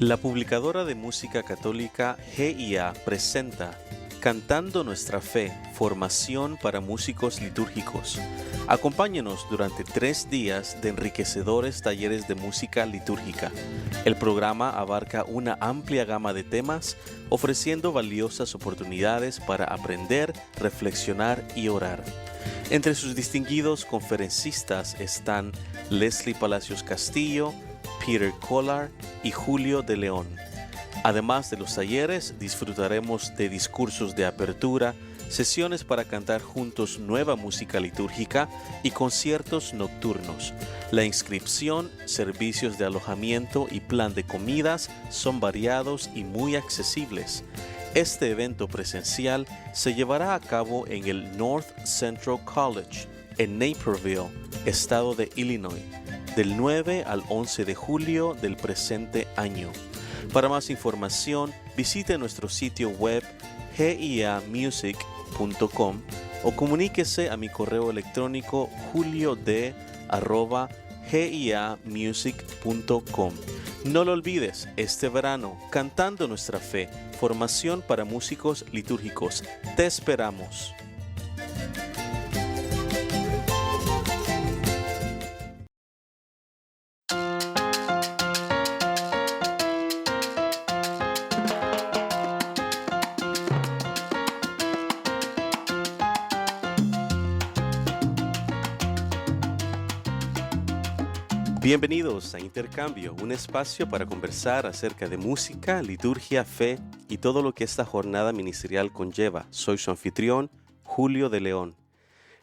La publicadora de música católica GIA presenta Cantando nuestra fe, formación para músicos litúrgicos. Acompáñenos durante 3 días de enriquecedores talleres de música litúrgica. El programa abarca una amplia gama de temas, ofreciendo valiosas oportunidades para aprender, reflexionar y orar. Entre sus distinguidos conferencistas están Leslie Palacios Castillo, Peter Collar y Julio de León. Además de los talleres, disfrutaremos de discursos de apertura, sesiones para cantar juntos nueva música litúrgica y conciertos nocturnos. La inscripción, servicios de alojamiento y plan de comidas son variados y muy accesibles. Este evento presencial se llevará a cabo en el North Central College, en Naperville, estado de Illinois, del 9 al 11 de julio del presente año. Para más información, visite nuestro sitio web giamusic.com o comuníquese a mi correo electrónico juliod@giamusic.com. No lo olvides, este verano, Cantando nuestra fe, formación para músicos litúrgicos. Te esperamos. Bienvenidos a Intercambio, un espacio para conversar acerca de música, liturgia, fe y todo lo que esta jornada ministerial conlleva. Soy su anfitrión, Julio de León.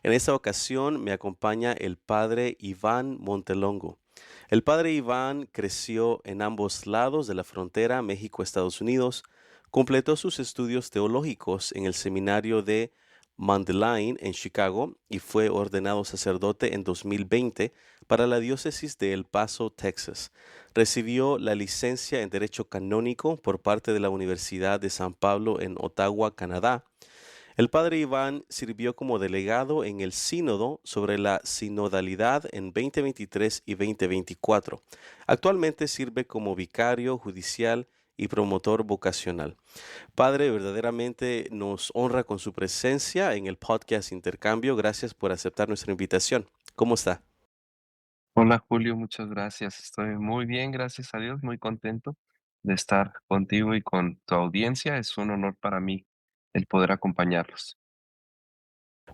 En esta ocasión me acompaña el padre Iván Montelongo. El padre Iván creció en ambos lados de la frontera México-Estados Unidos, completó sus estudios teológicos en el seminario de Mundelein en Chicago y fue ordenado sacerdote en 2020 para la diócesis de El Paso, Texas. Recibió la licencia en Derecho Canónico por parte de la Universidad de San Pablo en Ottawa, Canadá. El padre Iván sirvió como delegado en el Sínodo sobre la sinodalidad en 2023 y 2024. Actualmente sirve como vicario judicial y promotor vocacional. Padre, verdaderamente nos honra con su presencia en el podcast Intercambio. Gracias por aceptar nuestra invitación. ¿Cómo está? Hola Julio, muchas gracias. Estoy muy bien, gracias a Dios, muy contento de estar contigo y con tu audiencia. Es un honor para mí el poder acompañarlos.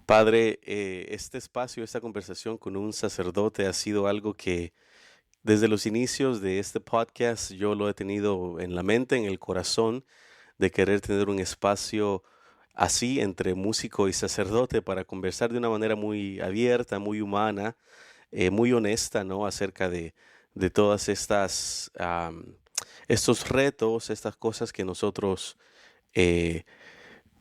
Padre, este espacio, esta conversación con un sacerdote ha sido algo que desde los inicios de este podcast yo lo he tenido en la mente, en el corazón, de querer tener un espacio así entre músico y sacerdote para conversar de una manera muy abierta, muy humana, muy honesta, ¿no? Acerca de todas estos retos, estas cosas que nosotros eh,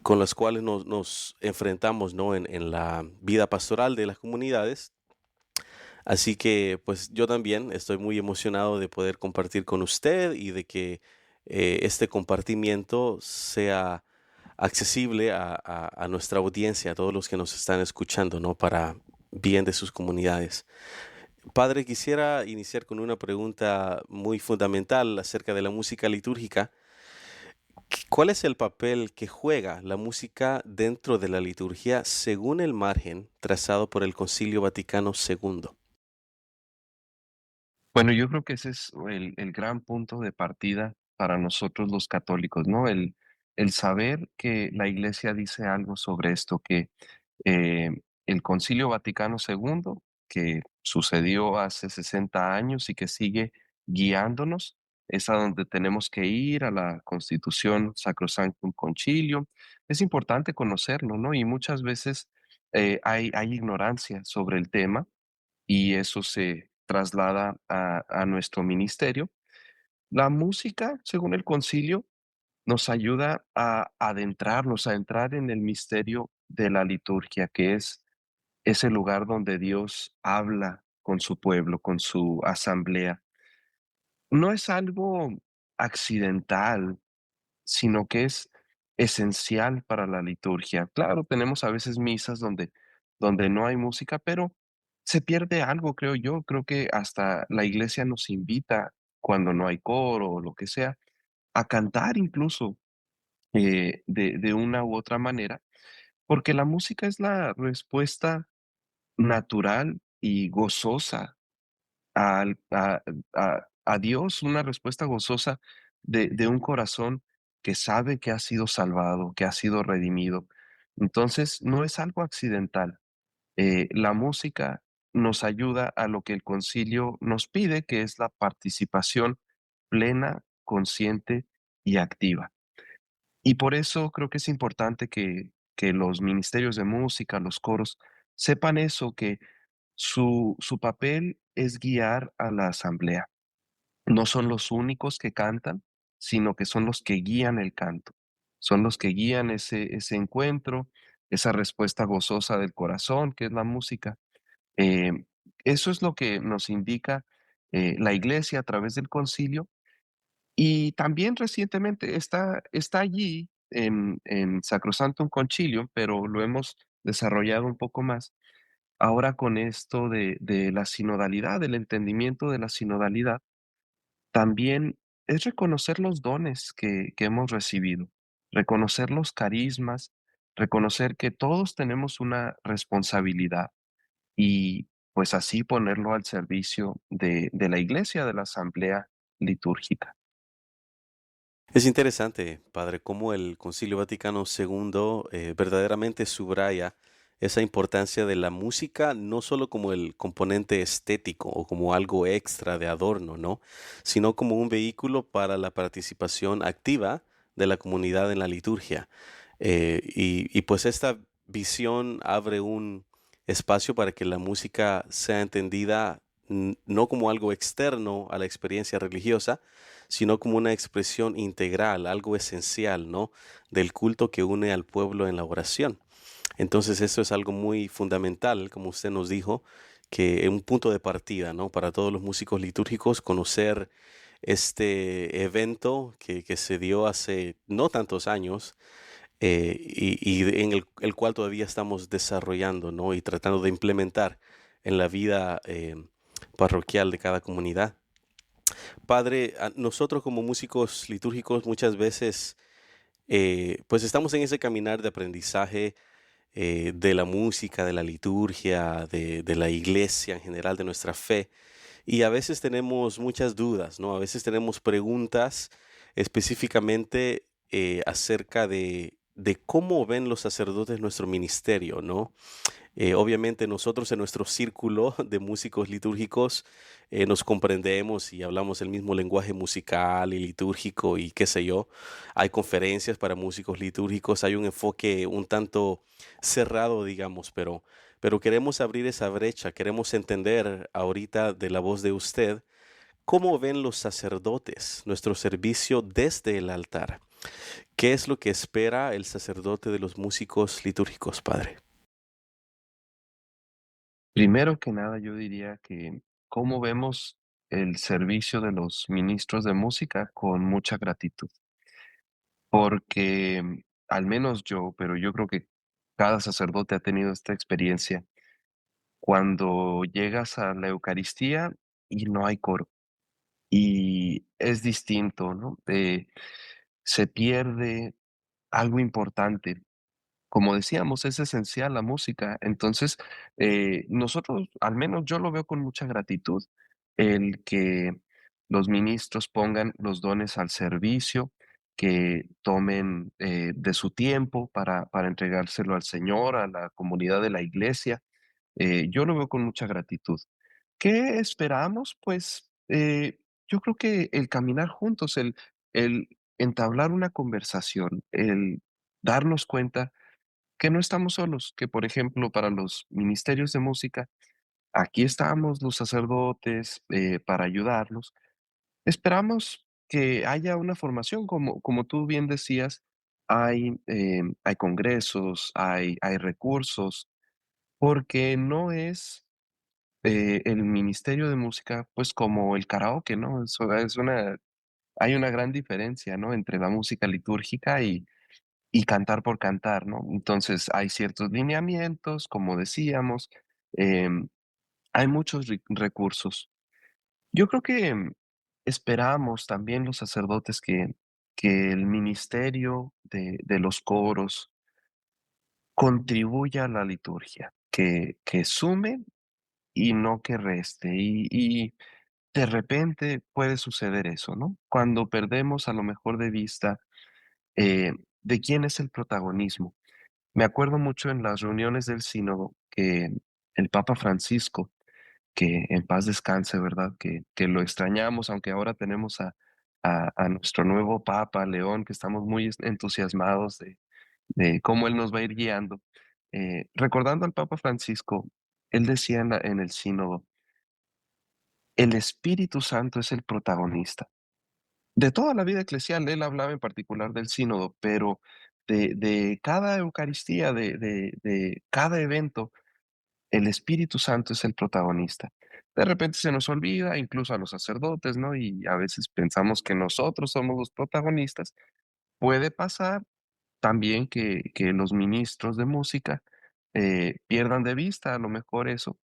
con las cuales nos enfrentamos, ¿no? En la vida pastoral de las comunidades. Así que pues yo también estoy muy emocionado de poder compartir con usted y de que este compartimiento sea accesible a nuestra audiencia, a todos los que nos están escuchando, ¿no? Para bien de sus comunidades. Padre, quisiera iniciar con una pregunta muy fundamental acerca de la música litúrgica. ¿Cuál es el papel que juega la música dentro de la liturgia según el margen trazado por el Concilio Vaticano II? Bueno, yo creo que ese es el gran punto de partida para nosotros los católicos, ¿no? El saber que la Iglesia dice algo sobre esto, que eh, el Concilio Vaticano II, que sucedió hace 60 años y que sigue guiándonos, es a donde tenemos que ir, a la Constitución Sacrosanctum Concilium. Es importante conocerlo, ¿no? Y muchas veces hay ignorancia sobre el tema y eso se traslada a nuestro ministerio. La música, según el concilio, nos ayuda a adentrarnos, a entrar en el misterio de la liturgia, que es ese lugar donde Dios habla con su pueblo, con su asamblea. No es algo accidental, sino que es esencial para la liturgia. Claro, tenemos a veces misas donde no hay música, pero se pierde algo, creo yo. Creo que hasta la iglesia nos invita cuando no hay coro o lo que sea, a cantar incluso de una u otra manera, porque la música es la respuesta natural y gozosa al a Dios, una respuesta gozosa de un corazón que sabe que ha sido salvado, que ha sido redimido. Entonces, no es algo accidental. La música nos ayuda a lo que el concilio nos pide, que es la participación plena, consciente y activa. Y por eso creo que es importante que los ministerios de música, los coros, sepan eso, que su papel es guiar a la asamblea. No son los únicos que cantan, sino que son los que guían el canto. Son los que guían ese encuentro, esa respuesta gozosa del corazón, que es la música. Eh, Eso es lo que nos indica la Iglesia a través del concilio. Y también recientemente está allí en Sacrosanctum Concilium, pero lo hemos desarrollado un poco más ahora con esto de la sinodalidad, del entendimiento de la sinodalidad. También es reconocer los dones que hemos recibido, reconocer los carismas, reconocer que todos tenemos una responsabilidad y pues así ponerlo al servicio de la iglesia, de la asamblea litúrgica. Es interesante, padre, cómo el Concilio Vaticano II verdaderamente subraya esa importancia de la música, no solo como el componente estético o como algo extra de adorno, ¿no? Sino como un vehículo para la participación activa de la comunidad en la liturgia. Y pues esta visión abre un espacio para que la música sea entendida no como algo externo a la experiencia religiosa, sino como una expresión integral, algo esencial, ¿no? Del culto que une al pueblo en la oración. Entonces eso es algo muy fundamental, como usted nos dijo, que es un punto de partida, ¿no? Para todos los músicos litúrgicos conocer este evento que se dio hace no tantos años y en el cual todavía estamos desarrollando, ¿no? Y tratando de implementar en la vida parroquial de cada comunidad. Padre, nosotros como músicos litúrgicos muchas veces pues estamos en ese caminar de aprendizaje de la música, de la liturgia, de la iglesia en general, de nuestra fe. Y a veces tenemos muchas dudas, ¿no? A veces tenemos preguntas específicamente acerca de cómo ven los sacerdotes nuestro ministerio, ¿no? Obviamente nosotros en nuestro círculo de músicos litúrgicos nos comprendemos y hablamos el mismo lenguaje musical y litúrgico y qué sé yo. Hay conferencias para músicos litúrgicos, hay un enfoque un tanto cerrado, digamos, pero queremos abrir esa brecha, queremos entender ahorita de la voz de usted cómo ven los sacerdotes nuestro servicio desde el altar. ¿Qué es lo que espera el sacerdote de los músicos litúrgicos, padre? Primero que nada, yo diría que cómo vemos el servicio de los ministros de música con mucha gratitud, porque al menos yo, pero yo creo que cada sacerdote ha tenido esta experiencia cuando llegas a la Eucaristía y no hay coro y es distinto, ¿no? Se pierde algo importante. Como decíamos, es esencial la música. Entonces, nosotros, al menos yo lo veo con mucha gratitud, el que los ministros pongan los dones al servicio, que tomen de su tiempo para entregárselo al Señor, a la comunidad de la iglesia. Yo lo veo con mucha gratitud. ¿Qué esperamos? Pues yo creo que el caminar juntos, el entablar una conversación, el darnos cuenta que no estamos solos, que por ejemplo para los ministerios de música, aquí estamos los sacerdotes para ayudarlos. Esperamos que haya una formación, como tú bien decías, hay congresos, hay recursos, porque no es el ministerio de música, pues como el karaoke, ¿no? Hay una gran diferencia, ¿no? Entre la música litúrgica y cantar por cantar, ¿no? Entonces, hay ciertos lineamientos, como decíamos, em, hay muchos recursos. Yo creo que esperamos también los sacerdotes que el ministerio de los coros contribuya a la liturgia, que sume y no que reste. Y de repente puede suceder eso, ¿no? Cuando perdemos a lo mejor de vista de quién es el protagonismo. Me acuerdo mucho en las reuniones del sínodo que el Papa Francisco, que en paz descanse, ¿verdad? Que lo extrañamos, aunque ahora tenemos a nuestro nuevo Papa, León, que estamos muy entusiasmados de cómo él nos va a ir guiando. Recordando al Papa Francisco, él decía en el sínodo, el Espíritu Santo es el protagonista. De toda la vida eclesial, él hablaba en particular del sínodo, pero de cada Eucaristía, de cada evento, el Espíritu Santo es el protagonista. De repente se nos olvida, incluso a los sacerdotes, ¿no? Y a veces pensamos que nosotros somos los protagonistas. Puede pasar también que los ministros de música pierdan de vista a lo mejor eso.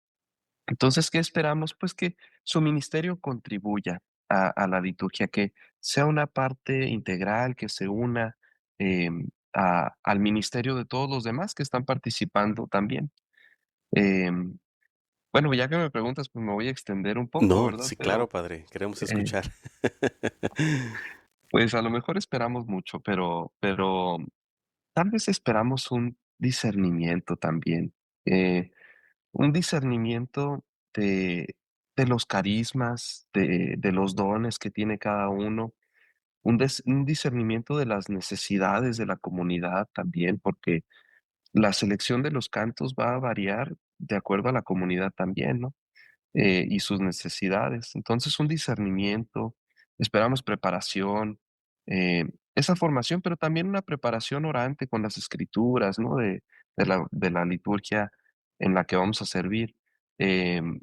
Entonces, ¿qué esperamos? Pues que su ministerio contribuya a la liturgia, que sea una parte integral, que se una al ministerio de todos los demás que están participando también. Em, bueno, ya que me preguntas, pues me voy a extender un poco, No, ¿verdad? sí, claro, Pero padre, queremos eh, escuchar. pues a lo mejor esperamos mucho, pero tal vez esperamos un discernimiento también. eh, un discernimiento de, de los carismas, de los dones que tiene cada uno, un discernimiento de las necesidades de la comunidad también, porque la selección de los cantos va a variar de acuerdo a la comunidad también, ¿no? Y sus necesidades. Entonces, un discernimiento, esperamos preparación, esa formación, pero también una preparación orante con las escrituras, ¿no? De la liturgia en la que vamos a servir. Em,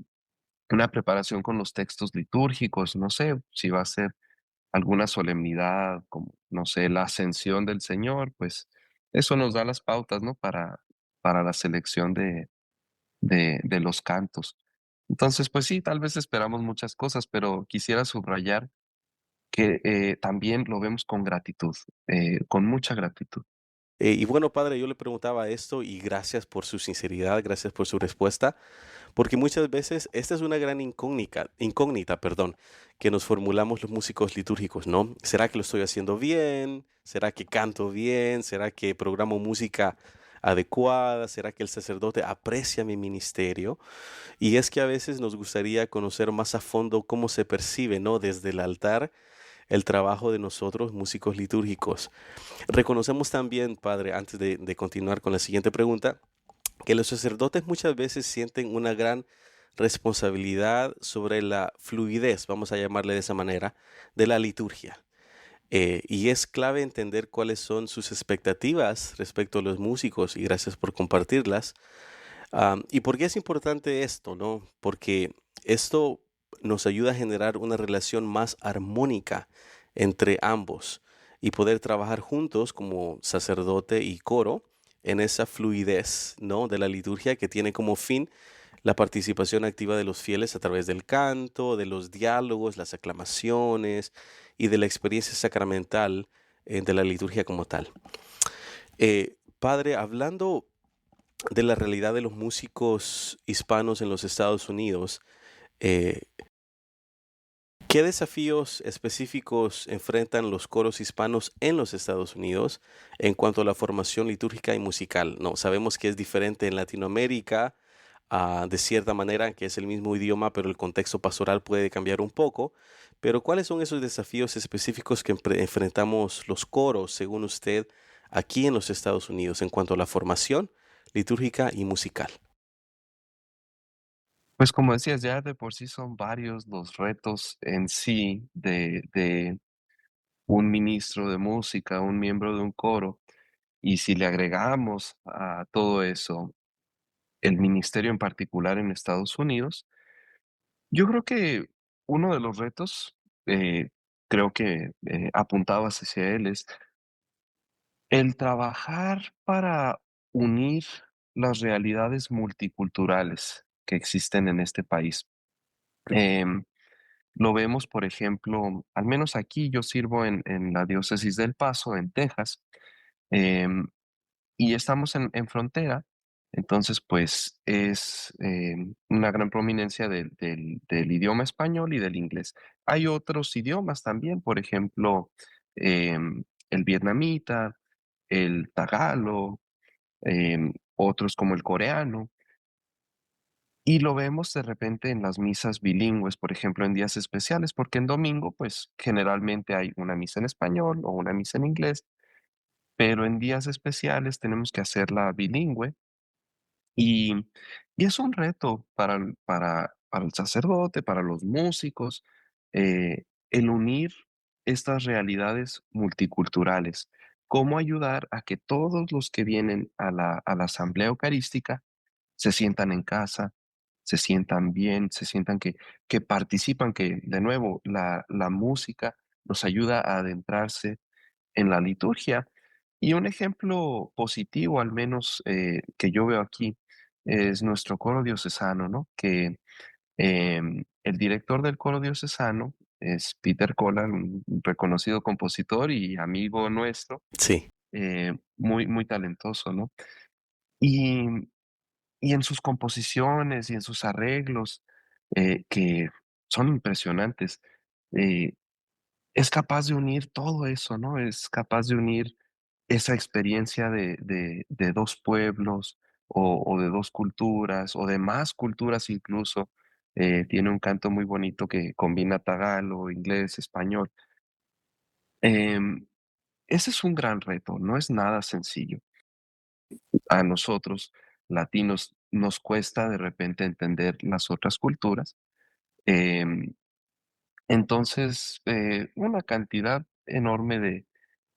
una preparación con los textos litúrgicos, no sé, si va a ser alguna solemnidad, como, no sé, la ascensión del Señor, pues eso nos da las pautas, ¿no? Para la selección de los cantos. Entonces, pues sí, tal vez esperamos muchas cosas, pero quisiera subrayar que también lo vemos con gratitud, con mucha gratitud. Y bueno, padre, yo le preguntaba esto y gracias por su sinceridad, gracias por su respuesta, porque muchas veces esta es una gran incógnita, perdón, que nos formulamos los músicos litúrgicos, ¿no? ¿Será que lo estoy haciendo bien? ¿Será que canto bien? ¿Será que programo música adecuada? ¿Será que el sacerdote aprecia mi ministerio? Y es que a veces nos gustaría conocer más a fondo cómo se percibe, ¿no? Desde el altar, el trabajo de nosotros, músicos litúrgicos. Reconocemos también, padre, antes de continuar con la siguiente pregunta, que los sacerdotes muchas veces sienten una gran responsabilidad sobre la fluidez, vamos a llamarle de esa manera, de la liturgia. Y es clave entender cuáles son sus expectativas respecto a los músicos y gracias por compartirlas. ¿Y por qué es importante esto, no? Porque esto nos ayuda a generar una relación más armónica entre ambos y poder trabajar juntos como sacerdote y coro en esa fluidez, ¿no? De la liturgia que tiene como fin la participación activa de los fieles a través del canto, de los diálogos, las aclamaciones y de la experiencia sacramental de la liturgia como tal. Padre, hablando de la realidad de los músicos hispanos en los Estados Unidos, eh, ¿qué desafíos específicos enfrentan los coros hispanos en los Estados Unidos en cuanto a la formación litúrgica y musical? No, sabemos que es diferente en Latinoamérica, de cierta manera, que es el mismo idioma, pero el contexto pastoral puede cambiar un poco. Pero ¿cuáles son esos desafíos específicos que enfrentamos los coros, según usted, aquí en los Estados Unidos en cuanto a la formación litúrgica y musical? Pues como decías, ya de por sí son varios los retos en sí de un ministro de música, un miembro de un coro, y si le agregamos a todo eso el ministerio en particular en Estados Unidos, yo creo que uno de los retos, eh, creo que apuntabas hacia él, es el trabajar para unir las realidades multiculturales que existen en este país. Em, Lo vemos, por ejemplo, al menos aquí yo sirvo en la diócesis del Paso, en Texas, em, y estamos en frontera, entonces pues es una gran prominencia del idioma español y del inglés. Hay otros idiomas también, por ejemplo, el vietnamita, el tagalo, otros como el coreano. Y lo vemos de repente en las misas bilingües, por ejemplo, en días especiales, porque en domingo, pues generalmente hay una misa en español o una misa en inglés, pero en días especiales tenemos que hacerla bilingüe y, y es un reto para el sacerdote, para los músicos, el unir estas realidades multiculturales. Cómo ayudar a que todos los que vienen a la asamblea eucarística se sientan en casa, se sientan bien, se sientan que participan, que de nuevo la música nos ayuda a adentrarse en la liturgia. Y un ejemplo positivo, al menos que yo veo aquí, es nuestro coro diocesano, ¿no? Que el director del coro diocesano es Peter Collar, un reconocido compositor y amigo nuestro, Sí, muy, muy talentoso, ¿no? Y, y en sus composiciones y en sus arreglos, que son impresionantes, eh, es capaz de unir todo eso, ¿no? Es capaz de unir esa experiencia de 2 pueblos, o de 2 culturas, o de más culturas incluso. Tiene un canto muy bonito que combina tagalo, inglés, español. Em, Ese es un gran reto, no es nada sencillo. A nosotros, latinos, nos cuesta de repente entender las otras culturas. Em, entonces, una cantidad enorme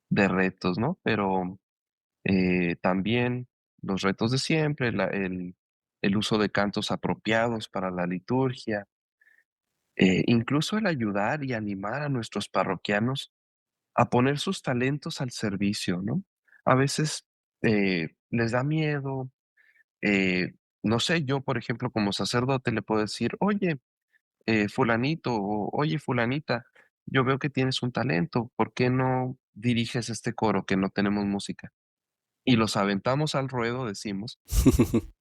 de retos, ¿no? Pero también los retos de siempre, el uso de cantos apropiados para la liturgia, incluso el ayudar y animar a nuestros parroquianos a poner sus talentos al servicio, ¿no? A veces les da miedo, eh, no sé, yo, por ejemplo, como sacerdote le puedo decir, oye, fulanito, o oye, fulanita, yo veo que tienes un talento, ¿por qué no diriges este coro que no tenemos música? Y los aventamos al ruedo, decimos,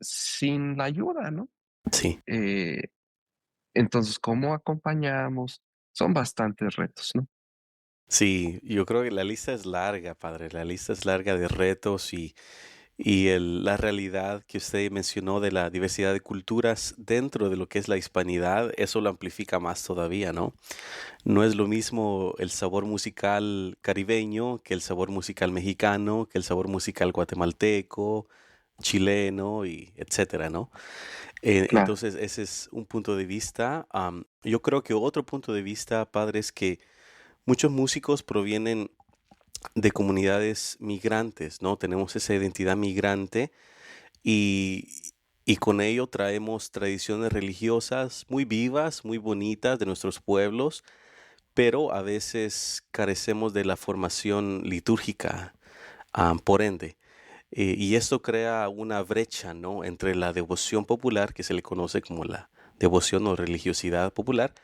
sin la ayuda, ¿no? sí. Eh, entonces, ¿cómo acompañamos? Son bastantes retos, ¿no? Sí, yo creo que la lista es larga, padre. La lista es larga de retos y la realidad que usted mencionó de la diversidad de culturas dentro de lo que es la hispanidad, eso lo amplifica más todavía, ¿no? No es lo mismo el sabor musical caribeño que el sabor musical mexicano, que el sabor musical guatemalteco, chileno y etcétera, ¿no? Claro, Entonces, ese es un punto de vista. Yo creo que otro punto de vista, padre, es que muchos músicos provienen de comunidades migrantes, ¿no? Tenemos esa identidad migrante y, y con ello traemos tradiciones religiosas muy vivas, muy bonitas de nuestros pueblos, pero a veces carecemos de la formación litúrgica, por ende. Y esto crea una brecha, ¿no? Entre la devoción popular, que se le conoce como la devoción o religiosidad popular,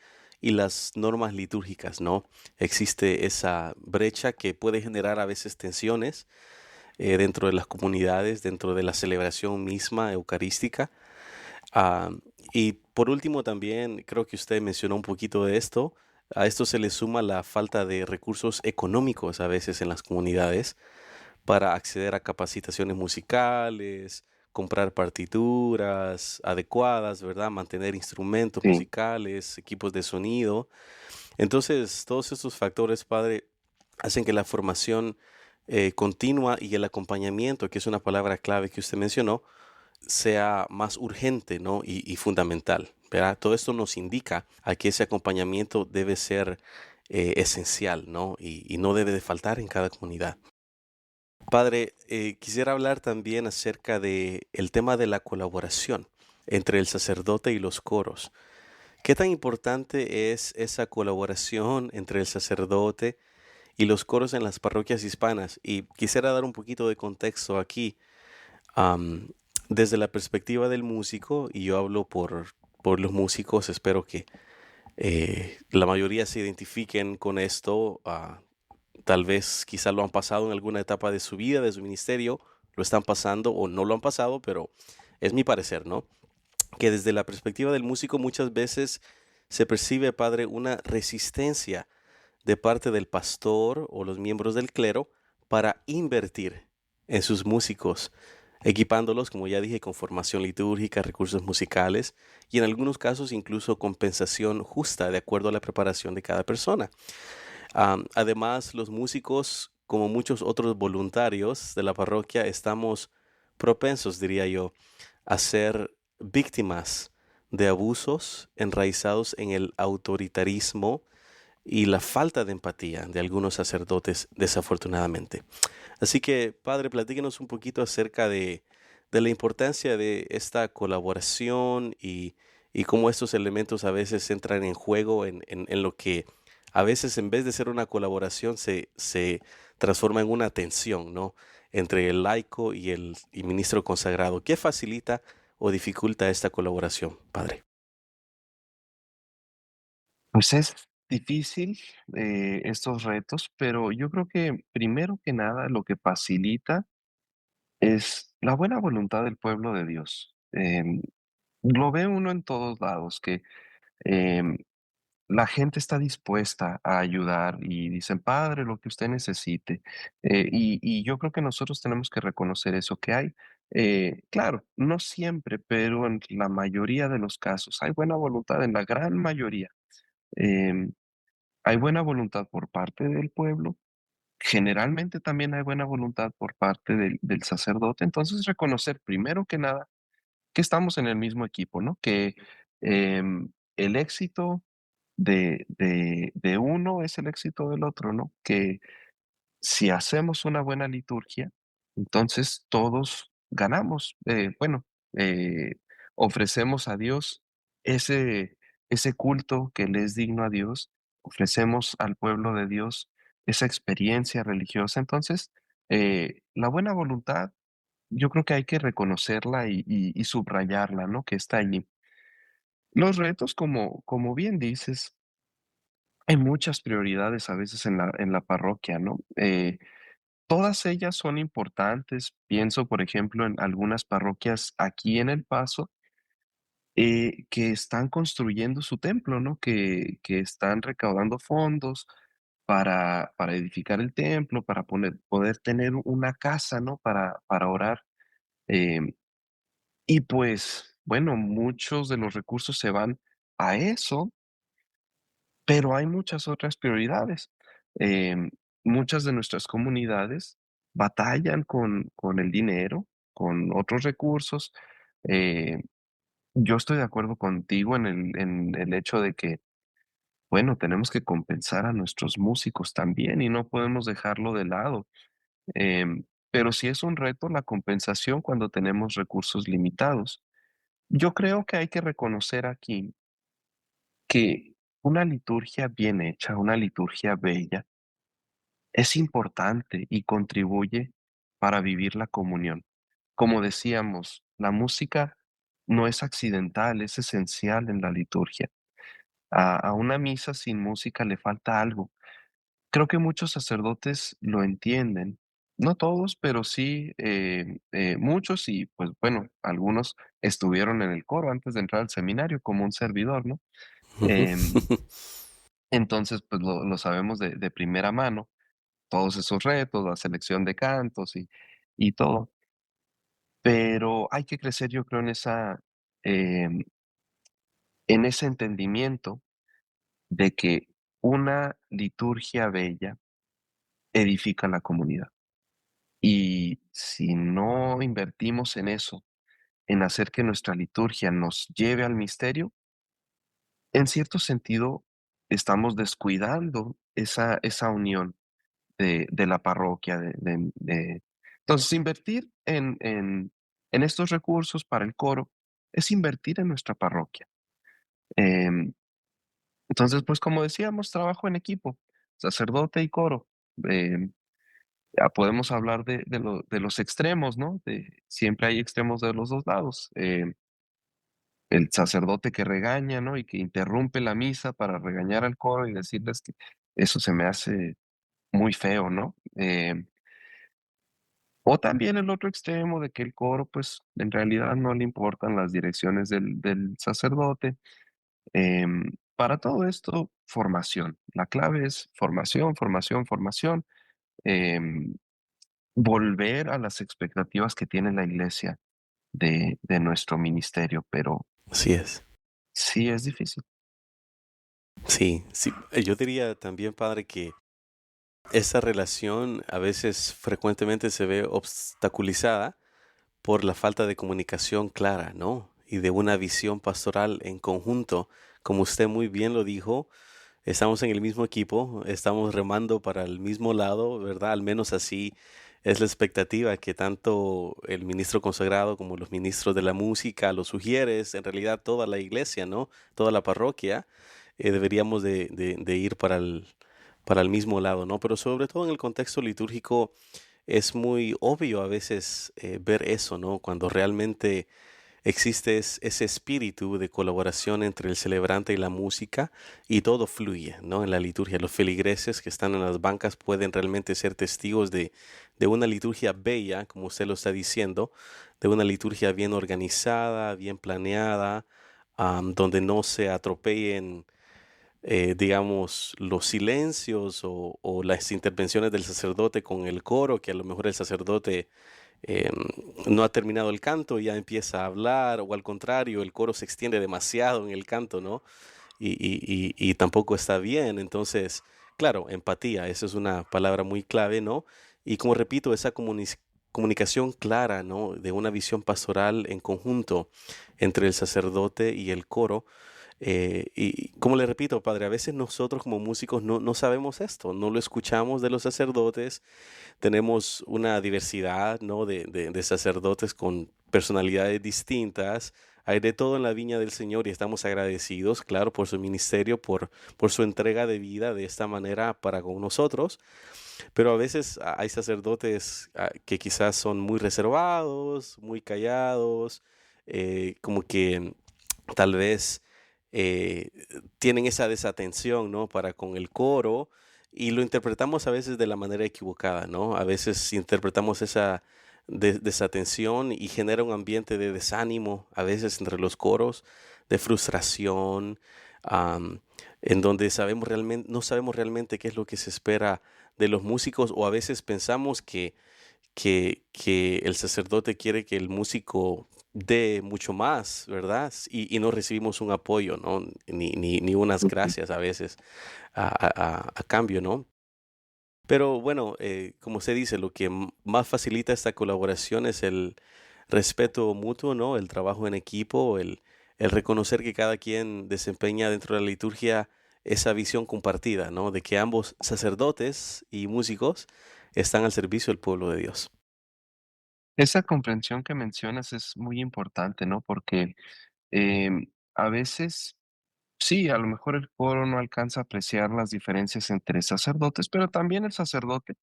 y las normas litúrgicas, ¿no? Existe esa brecha que puede generar a veces tensiones dentro de las comunidades, dentro de la celebración misma eucarística. Ah, y por último también creo que usted mencionó un poquito de esto. A esto se le suma la falta de recursos económicos a veces en las comunidades para acceder a capacitaciones musicales, comprar partituras adecuadas, ¿verdad? Mantener instrumentos sí, musicales, equipos de sonido. Entonces, todos estos factores, padre, hacen que la formación continua y el acompañamiento, que es una palabra clave que usted mencionó, sea más urgente, ¿no? Y fundamental, ¿verdad? Todo esto nos indica a que ese acompañamiento debe ser esencial, ¿no? Y no debe de faltar en cada comunidad. Padre, quisiera hablar también acerca de el tema de la colaboración entre el sacerdote y los coros. ¿Qué tan importante es esa colaboración entre el sacerdote y los coros en las parroquias hispanas? Y quisiera dar un poquito de contexto aquí, am, desde la perspectiva del músico, y yo hablo por los músicos, espero que La mayoría se identifiquen con esto, tal vez quizá lo han pasado en alguna etapa de su vida, de su ministerio, lo están pasando o no lo han pasado, pero es mi parecer, ¿no? Que desde la perspectiva del músico muchas veces se percibe, padre, una resistencia de parte del pastor o los miembros del clero para invertir en sus músicos, equipándolos, como ya dije, con formación litúrgica, recursos musicales y en algunos casos incluso compensación justa de acuerdo a la preparación de cada persona. Además, los músicos, como muchos otros voluntarios de la parroquia, estamos propensos, diría yo, a ser víctimas de abusos enraizados en el autoritarismo y la falta de empatía de algunos sacerdotes, desafortunadamente. Así que, padre, platíquenos un poquito acerca de la importancia de esta colaboración y cómo estos elementos a veces entran en juego en lo que a veces en vez de ser una colaboración se transforma en una tensión, ¿no? Entre el laico y ministro consagrado. ¿Qué facilita o dificulta esta colaboración, padre? Pues es difícil estos retos, pero yo creo que primero que nada lo que facilita es la buena voluntad del pueblo de Dios. Lo ve uno en todos lados, que em, la gente está dispuesta a ayudar y dicen, Padre, lo que usted necesite. Y yo creo que nosotros tenemos que reconocer eso que hay. Claro, no siempre, pero en la mayoría de los casos hay buena voluntad, en la gran mayoría. Em, Hay buena voluntad por parte del pueblo. Generalmente también hay buena voluntad por parte del sacerdote. Entonces, reconocer primero que nada que estamos en el mismo equipo, ¿no? Que el éxito de uno es el éxito del otro, ¿no? Que si hacemos una buena liturgia, entonces todos ganamos. Bueno, eh, ofrecemos a Dios ese, ese culto que le es digno a Dios, ofrecemos al pueblo de Dios esa experiencia religiosa. Entonces, la buena voluntad, yo creo que hay que reconocerla y subrayarla, ¿no? Que está allí. Los retos, como bien dices, hay muchas prioridades a veces en la parroquia, ¿no? Todas ellas son importantes. Pienso, por ejemplo, en algunas parroquias aquí en El Paso, que están construyendo su templo, ¿no? Que están recaudando fondos para edificar el templo, para poder tener una casa, ¿no? Para orar. Em, y pues, bueno, muchos de los recursos se van a eso, pero hay muchas otras prioridades. Em, Muchas de nuestras comunidades batallan con el dinero, con otros recursos. Eh, yo estoy de acuerdo contigo en el hecho de que, bueno, tenemos que compensar a nuestros músicos también y no podemos dejarlo de lado. Pero sí es un reto la compensación cuando tenemos recursos limitados. Yo creo que hay que reconocer aquí que una liturgia bien hecha, una liturgia bella, es importante y contribuye para vivir la comunión. Como decíamos, la música no es accidental, es esencial en la liturgia. A una misa sin música le falta algo. Creo que muchos sacerdotes lo entienden, no todos, pero sí muchos y pues bueno, algunos estuvieron en el coro antes de entrar al seminario como un servidor, ¿no? Ujú. Em, entonces, pues lo sabemos de primera mano, todos esos retos, la selección de cantos y todo. Pero hay que crecer, yo creo, em, en ese entendimiento de que una liturgia bella edifica la comunidad. Y si no invertimos en eso, en hacer que nuestra liturgia nos lleve al misterio, en cierto sentido estamos descuidando esa unión de la parroquia. Entonces, invertir en estos recursos para el coro es invertir en nuestra parroquia. Em, entonces, pues como decíamos, trabajo en equipo, sacerdote y coro. Em, Ya podemos hablar de los extremos, ¿no? Siempre hay extremos de los dos lados. el sacerdote que regaña, ¿no? Y que interrumpe la misa para regañar al coro y decirles que eso se me hace muy feo, ¿no? O también el otro extremo de que el coro, pues, en realidad no le importan las direcciones del sacerdote. Para todo esto, formación. La clave es formación, formación, formación. em, Volver a las expectativas que tiene la iglesia de nuestro ministerio, pero Así es. sí es difícil. Sí, sí. Yo diría también, padre, que esa relación a veces frecuentemente se ve obstaculizada por la falta de comunicación clara, ¿no? Y de una visión pastoral en conjunto. Como usted muy bien lo dijo, estamos en el mismo equipo, estamos remando para el mismo lado, ¿verdad? Al menos así es la expectativa que tanto el ministro consagrado como los ministros de la música, los sugieres, en realidad toda la iglesia, ¿no? Toda la parroquia, deberíamos de ir para el mismo lado, ¿no? Pero sobre todo en el contexto litúrgico es muy obvio a veces ver eso, ¿no? Cuando realmente existe ese espíritu de colaboración entre el celebrante y la música y todo fluye, ¿no? En la liturgia. Los feligreses que están en las bancas pueden realmente ser testigos de una liturgia bella, como usted lo está diciendo, de una liturgia bien organizada, bien planeada, donde no se atropellen digamos, los silencios o las intervenciones del sacerdote con el coro, que a lo mejor el sacerdote eh, no ha terminado el canto y ya empieza a hablar, o al contrario, el coro se extiende demasiado en el canto, ¿no? Y tampoco está bien. Entonces, claro, empatía, esa es una palabra muy clave, ¿no? Y como repito, esa comunicación clara, ¿no? De una visión pastoral en conjunto entre el sacerdote y el coro y como le repito, padre, a veces nosotros como músicos no sabemos esto, no lo escuchamos de los sacerdotes, tenemos una diversidad, ¿no? de sacerdotes con personalidades distintas, hay de todo en la viña del Señor y estamos agradecidos, claro, por su ministerio, por su entrega de vida de esta manera para con nosotros, pero a veces hay sacerdotes que quizás son muy reservados, muy callados, como que tal vez eh, tienen esa desatención, ¿no? Para con el coro y lo interpretamos a veces de la manera equivocada, ¿no? A veces interpretamos esa desatención y genera un ambiente de desánimo, a veces entre los coros, de frustración, am, en donde no sabemos realmente qué es lo que se espera de los músicos o a veces pensamos que el sacerdote quiere que el músico dé mucho más, ¿verdad? Y no recibimos un apoyo, ¿no? Ni unas Ujú. gracias a veces a cambio, ¿no? Pero bueno, como se dice, lo que más facilita esta colaboración es el respeto mutuo, ¿no? El trabajo en equipo, el reconocer que cada quien desempeña dentro de la liturgia esa visión compartida, ¿no? De que ambos sacerdotes y músicos están al servicio del pueblo de Dios. Esa comprensión que mencionas es muy importante, ¿no? Porque a veces sí, a lo mejor el coro no alcanza a apreciar las diferencias entre sacerdotes, pero también el sacerdote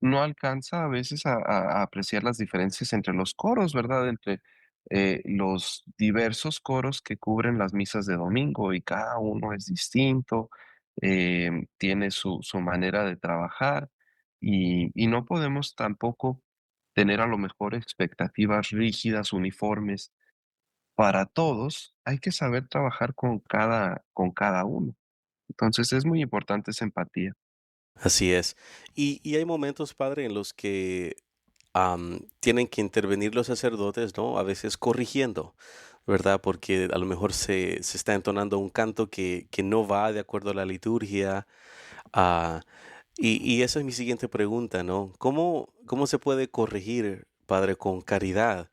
no alcanza a veces a apreciar las diferencias entre los coros, ¿verdad? Entre los diversos coros que cubren las misas de domingo y cada uno es distinto, tiene su manera de trabajar y no podemos tampoco tener a lo mejor expectativas rígidas, uniformes para todos, hay que saber trabajar con cada uno. Entonces, es muy importante esa empatía. Así es. Y hay momentos, padre, en los que tienen que intervenir los sacerdotes, ¿no? A veces corrigiendo, ¿verdad? Porque a lo mejor se está entonando un canto que no va de acuerdo a la liturgia. ah, y esa es mi siguiente pregunta, ¿no? ¿Cómo se puede corregir, padre, con caridad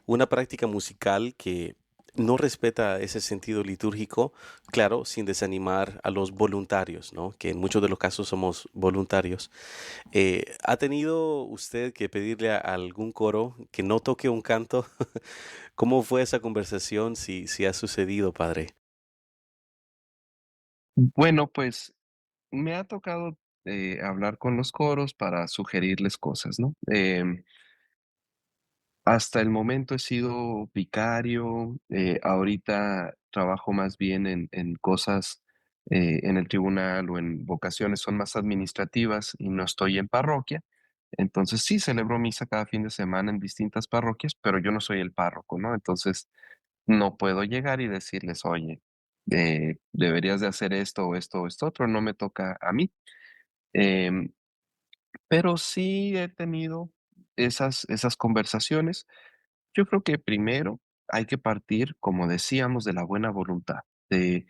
una práctica musical que no respeta ese sentido litúrgico, claro, sin desanimar a los voluntarios, ¿no? Que en muchos de los casos somos voluntarios. ¿Ha tenido usted que pedirle a algún coro que no toque un canto? ¿Cómo fue esa conversación? Si ha sucedido, padre. Bueno, pues, me ha tocado, hablar con los coros para sugerirles cosas, ¿no? Hasta el momento he sido vicario, ahorita trabajo más bien en cosas en el tribunal o en vocaciones son más administrativas y no estoy en parroquia. Entonces sí, celebro misa cada fin de semana en distintas parroquias, pero yo no soy el párroco, ¿no? Entonces no puedo llegar y decirles, oye, deberías de hacer esto o esto o esto otro, no me toca a mí. Em, pero sí he tenido esas conversaciones. Yo creo que primero hay que partir, como decíamos, de la buena voluntad, de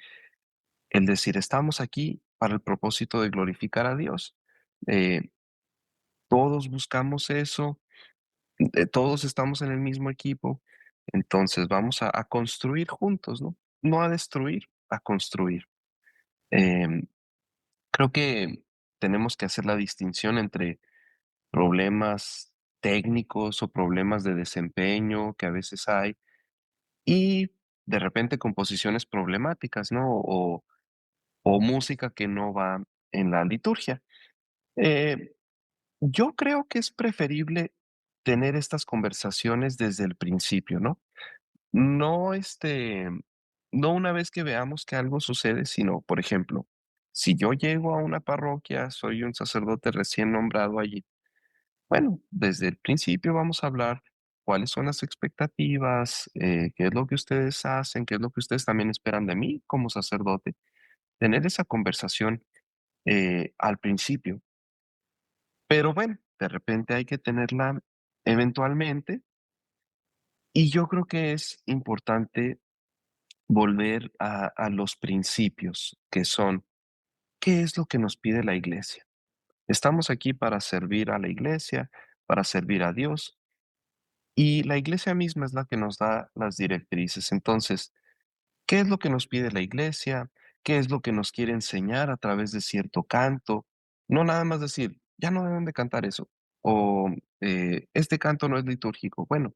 el decir, estamos aquí para el propósito de glorificar a Dios. Eh, todos buscamos eso, todos estamos en el mismo equipo, entonces vamos a construir juntos, ¿no? No a destruir, a construir. Em, creo que tenemos que hacer la distinción entre problemas técnicos o problemas de desempeño que a veces hay y de repente composiciones problemáticas, ¿no? O música que no va en la liturgia. Eh, yo creo que es preferible tener estas conversaciones desde el principio, ¿no? No, no una vez que veamos que algo sucede, sino, por ejemplo, si yo llego a una parroquia, soy un sacerdote recién nombrado allí, bueno, desde el principio vamos a hablar cuáles son las expectativas, qué es lo que ustedes hacen, qué es lo que ustedes también esperan de mí como sacerdote. Tener esa conversación al principio. Pero bueno, de repente hay que tenerla eventualmente. Y yo creo que es importante volver a los principios, que son, ¿qué es lo que nos pide la iglesia? Estamos aquí para servir a la iglesia, para servir a Dios. Y la iglesia misma es la que nos da las directrices. Entonces, ¿qué es lo que nos pide la iglesia? ¿Qué es lo que nos quiere enseñar a través de cierto canto? No nada más decir, ya no deben de cantar eso. O este canto no es litúrgico. Bueno,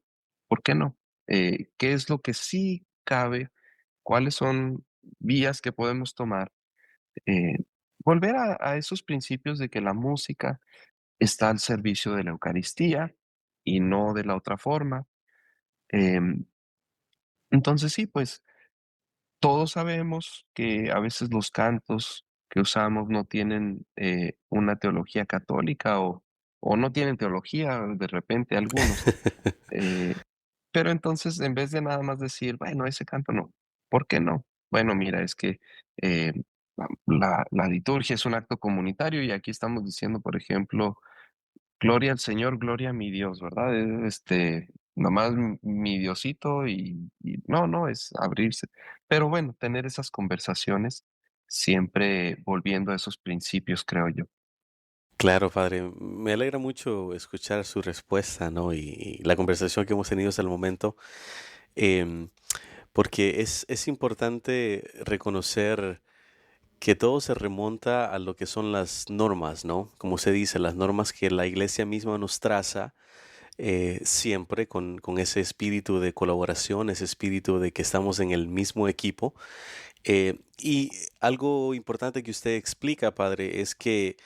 ¿por qué no? ¿Qué es lo que sí cabe? ¿Cuáles son vías que podemos tomar? Eh, volver a esos principios de que la música está al servicio de la Eucaristía y no de la otra forma. Em, entonces sí, pues todos sabemos que a veces los cantos que usamos no tienen una teología católica o no tienen teología de repente algunos. eh, pero entonces en vez de nada más decir, bueno, ese canto no, ¿por qué no? Bueno, mira, es que eh, la liturgia es un acto comunitario y aquí estamos diciendo, por ejemplo, gloria al Señor, gloria a mi Dios, ¿verdad? Nomás mi Diosito y no, no, es abrirse. Pero bueno, tener esas conversaciones siempre volviendo a esos principios, creo yo. Claro, padre, me alegra mucho escuchar su respuesta, ¿no? Y la conversación que hemos tenido hasta el momento, em, porque es importante reconocer que todo se remonta a lo que son las normas, ¿no? Como se dice, las normas que la iglesia misma nos traza, siempre con ese espíritu de colaboración, ese espíritu de que estamos en el mismo equipo. Y algo importante que usted explica, padre, es que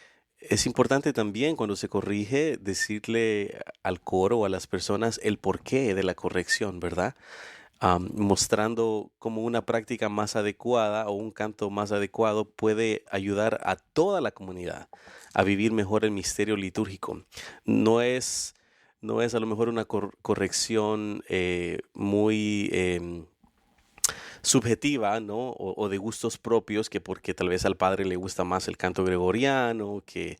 es importante también cuando se corrige decirle al coro o a las personas el porqué de la corrección, ¿verdad? Mostrando cómo una práctica más adecuada o un canto más adecuado puede ayudar a toda la comunidad a vivir mejor el misterio litúrgico. No es, no es a lo mejor una corrección muy subjetiva, ¿no? O de gustos propios, que porque tal vez al padre le gusta más el canto gregoriano, que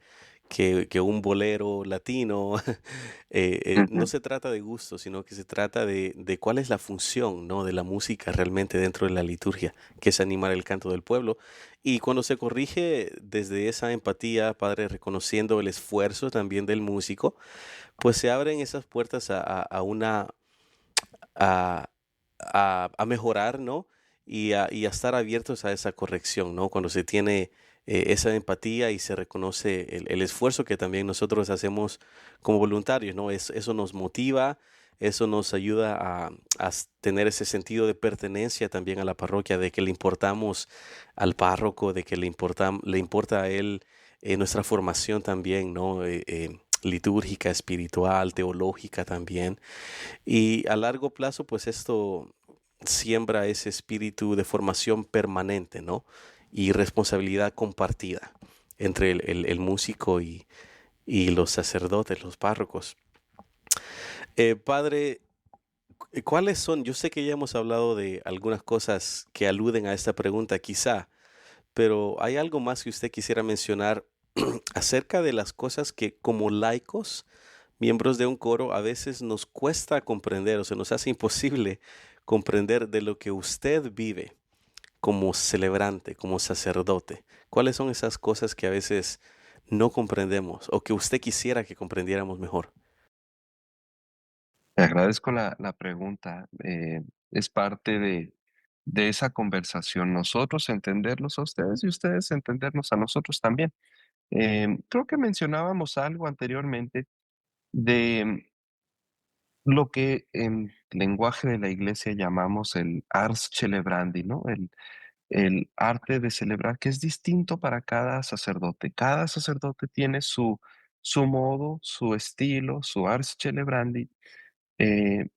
un bolero latino. No Ujú. se trata de gusto, sino que se trata de cuál es la función, ¿no? De la música realmente dentro de la liturgia, que es animar el canto del pueblo. Y cuando se corrige desde esa empatía, padre, reconociendo el esfuerzo también del músico, pues se abren esas puertas a una a, a mejorar, ¿no? Y a estar abiertos a esa corrección, ¿no? Cuando se tiene esa empatía y se reconoce el esfuerzo que también nosotros hacemos como voluntarios, ¿no? Eso nos motiva, eso nos ayuda tener ese sentido de pertenencia también a la parroquia, de que le importamos al párroco, de que le importa a él nuestra formación también, ¿no? litúrgica, espiritual, teológica también. Y a largo plazo, pues esto siembra ese espíritu de formación permanente, ¿no? Y responsabilidad compartida entre el músico y los sacerdotes, los párrocos. Padre, ¿cuáles son? Yo sé que ya hemos hablado de algunas cosas que aluden a esta pregunta, quizá, pero ¿hay algo más que usted quisiera mencionar acerca de las cosas que como laicos, miembros de un coro, a veces nos cuesta comprender o se nos hace imposible comprender de lo que usted vive como celebrante, como sacerdote? ¿Cuáles son esas cosas que a veces no comprendemos o que usted quisiera que comprendiéramos mejor? Te agradezco la pregunta. Es parte de esa conversación, nosotros entenderlos a ustedes y ustedes entendernos a nosotros también. Creo que mencionábamos algo anteriormente de lo que en lenguaje de la iglesia llamamos el ars celebrandi, ¿no? El arte de celebrar, que es distinto para cada sacerdote. Cada sacerdote tiene su modo, su estilo, su ars celebrandi. Eh,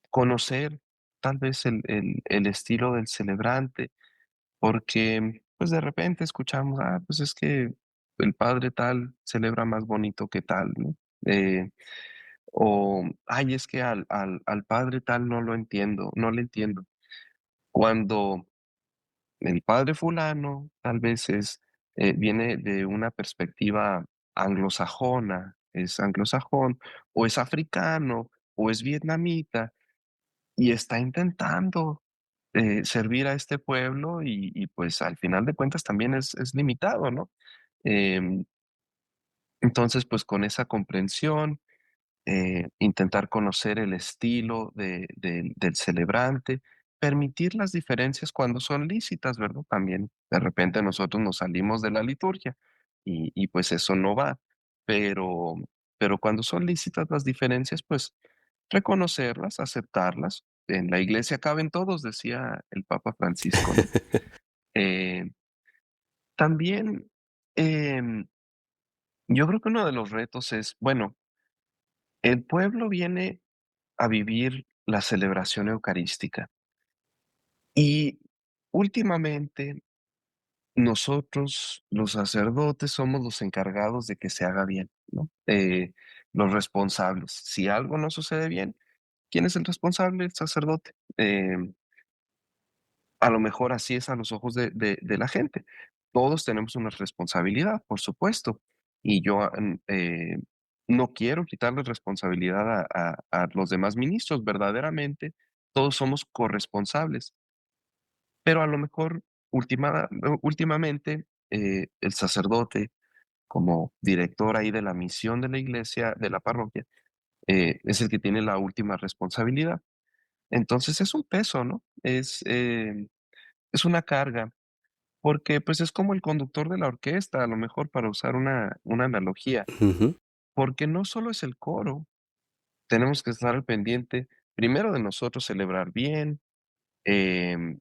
Conocer tal vez el estilo del celebrante, porque pues de repente escuchamos, pues es que el padre tal celebra más bonito que tal, ¿no? Eh, o, ay, es que al padre tal no lo entiendo, no le entiendo. Cuando el padre fulano tal vez viene de una perspectiva anglosajona, es anglosajón, o es africano, o es vietnamita, y está intentando servir a este pueblo y, pues al final de cuentas también es limitado, ¿no? Em, entonces, pues con esa comprensión, intentar conocer el estilo del celebrante, permitir las diferencias cuando son lícitas, ¿verdad? También de repente nosotros nos salimos de la liturgia y pues eso no va, pero, pero cuando son lícitas las diferencias, pues reconocerlas, aceptarlas. En la iglesia caben todos, decía el Papa Francisco, ¿no? Eh, También yo creo que uno de los retos es, bueno, el pueblo viene a vivir la celebración eucarística. Y últimamente nosotros, los sacerdotes, somos los encargados de que se haga bien, ¿no? Los responsables. Si algo no sucede bien, ¿quién es el responsable? El sacerdote. A lo mejor así es a los ojos de la gente. Todos tenemos una responsabilidad, por supuesto, y yo, no quiero quitarle responsabilidad a los demás ministros, verdaderamente, todos somos corresponsables, pero a lo mejor últimamente, el sacerdote, como director ahí de la misión de la iglesia, de la parroquia, es el que tiene la última responsabilidad. Entonces es un peso, ¿no? Es una carga. Porque, pues, es como el conductor de la orquesta, a lo mejor para usar una analogía, Ujú. porque no solo es el coro, tenemos que estar al pendiente, primero de nosotros celebrar bien, em,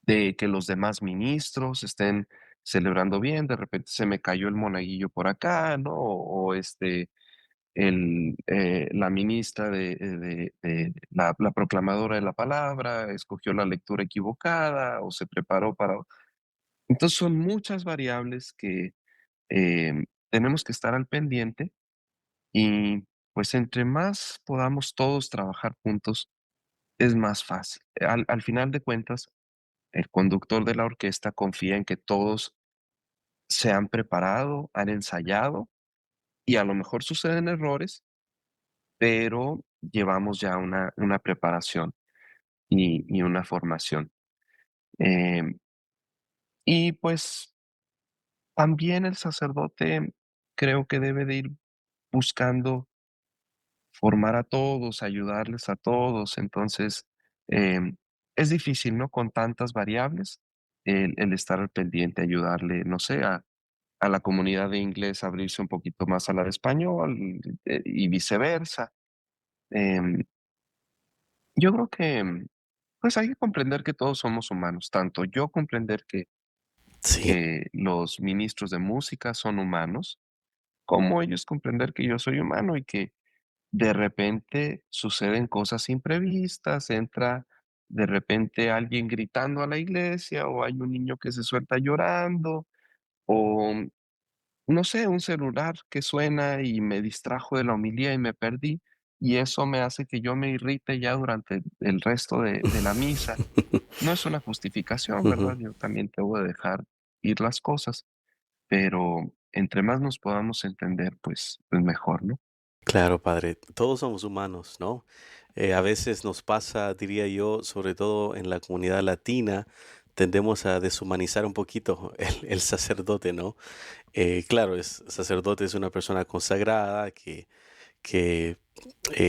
de que los demás ministros estén celebrando bien, de repente se me cayó el monaguillo por acá, ¿no? La ministra de la proclamadora de la palabra escogió la lectura equivocada o se preparó para entonces son muchas variables que tenemos que estar al pendiente y pues entre más podamos todos trabajar juntos, es más fácil. Al final de cuentas, el conductor de la orquesta confía en que todos se han preparado, han ensayado y a lo mejor suceden errores, pero llevamos ya una preparación y una formación. Em, y pues también el sacerdote creo que debe de ir buscando formar a todos, ayudarles a todos. Entonces, es difícil, ¿no? Con tantas variables, el estar al pendiente, ayudarle, no sé, a la comunidad de inglés a abrirse un poquito más a la de español y viceversa. Em, yo creo que, pues hay que comprender que todos somos humanos, tanto yo comprender Sí. que los ministros de música son humanos, cómo ellos comprender que yo soy humano y que de repente suceden cosas imprevistas, entra de repente alguien gritando a la iglesia o hay un niño que se suelta llorando o no sé, un celular que suena y me distrajo de la homilía y me perdí, y eso me hace que yo me irrite ya durante el resto de la misa. No es una justificación, ¿verdad? Ujú. Yo también tengo de dejar ir las cosas, pero entre más nos podamos entender, pues mejor, ¿no? Claro, padre, todos somos humanos, ¿no? A veces nos pasa, diría yo, sobre todo en la comunidad latina, tendemos a deshumanizar un poquito el sacerdote, ¿no? Claro, sacerdote es una persona consagrada que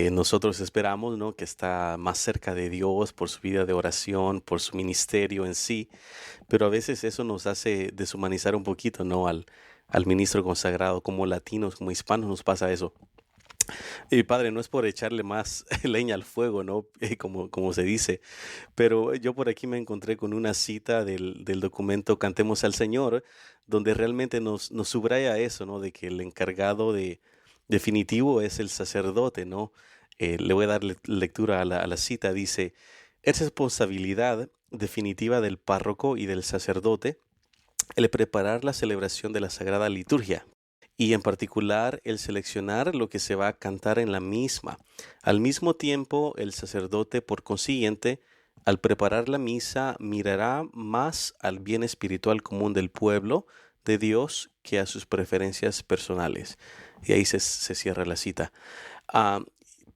nosotros esperamos, ¿no? Que está más cerca de Dios por su vida de oración, por su ministerio en sí, pero a veces eso nos hace deshumanizar un poquito, ¿no? Al ministro consagrado, como latinos, como hispanos nos pasa eso. Y padre, no es por echarle más leña al fuego, ¿no? Como se dice, pero yo por aquí me encontré con una cita del documento Cantemos al Señor, donde realmente nos subraya eso, ¿no? De que el encargado definitivo es el sacerdote, ¿no? Le voy a dar lectura a la cita. Dice, es responsabilidad definitiva del párroco y del sacerdote el preparar la celebración de la Sagrada Liturgia y en particular el seleccionar lo que se va a cantar en la misma. Al mismo tiempo, el sacerdote, por consiguiente, al preparar la misa, mirará más al bien espiritual común del pueblo de Dios que a sus preferencias personales. Y ahí se cierra la cita. Ah,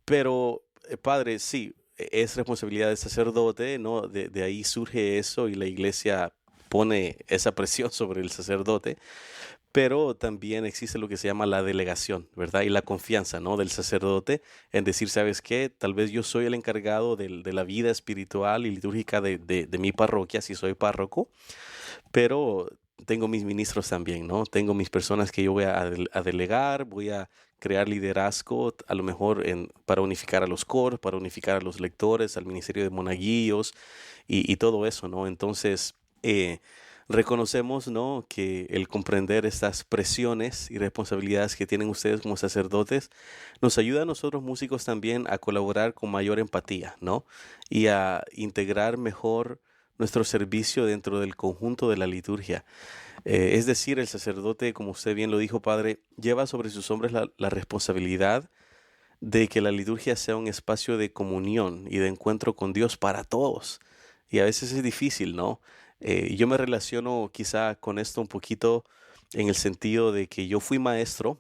pero, padre, sí, es responsabilidad del sacerdote, ¿no? De ahí surge eso y la iglesia pone esa presión sobre el sacerdote, pero también existe lo que se llama la delegación, ¿verdad? Y la confianza, ¿no? Del sacerdote en decir, ¿sabes qué? Tal vez yo soy el encargado de la vida espiritual y litúrgica de mi parroquia, si soy párroco, pero tengo mis ministros también, ¿no? Tengo mis personas que yo voy a delegar, voy a crear liderazgo, a lo mejor para unificar a los coros, para unificar a los lectores, al ministerio de monaguillos y todo eso, ¿no? Entonces, reconocemos, ¿no? Que el comprender estas presiones y responsabilidades que tienen ustedes como sacerdotes nos ayuda a nosotros músicos también a colaborar con mayor empatía, ¿no? Y a integrar mejor nuestro servicio dentro del conjunto de la liturgia. Es decir, el sacerdote, como usted bien lo dijo, padre, lleva sobre sus hombros la responsabilidad de que la liturgia sea un espacio de comunión y de encuentro con Dios para todos. Y a veces es difícil, ¿no? Yo me relaciono quizá con esto un poquito en el sentido de que yo fui maestro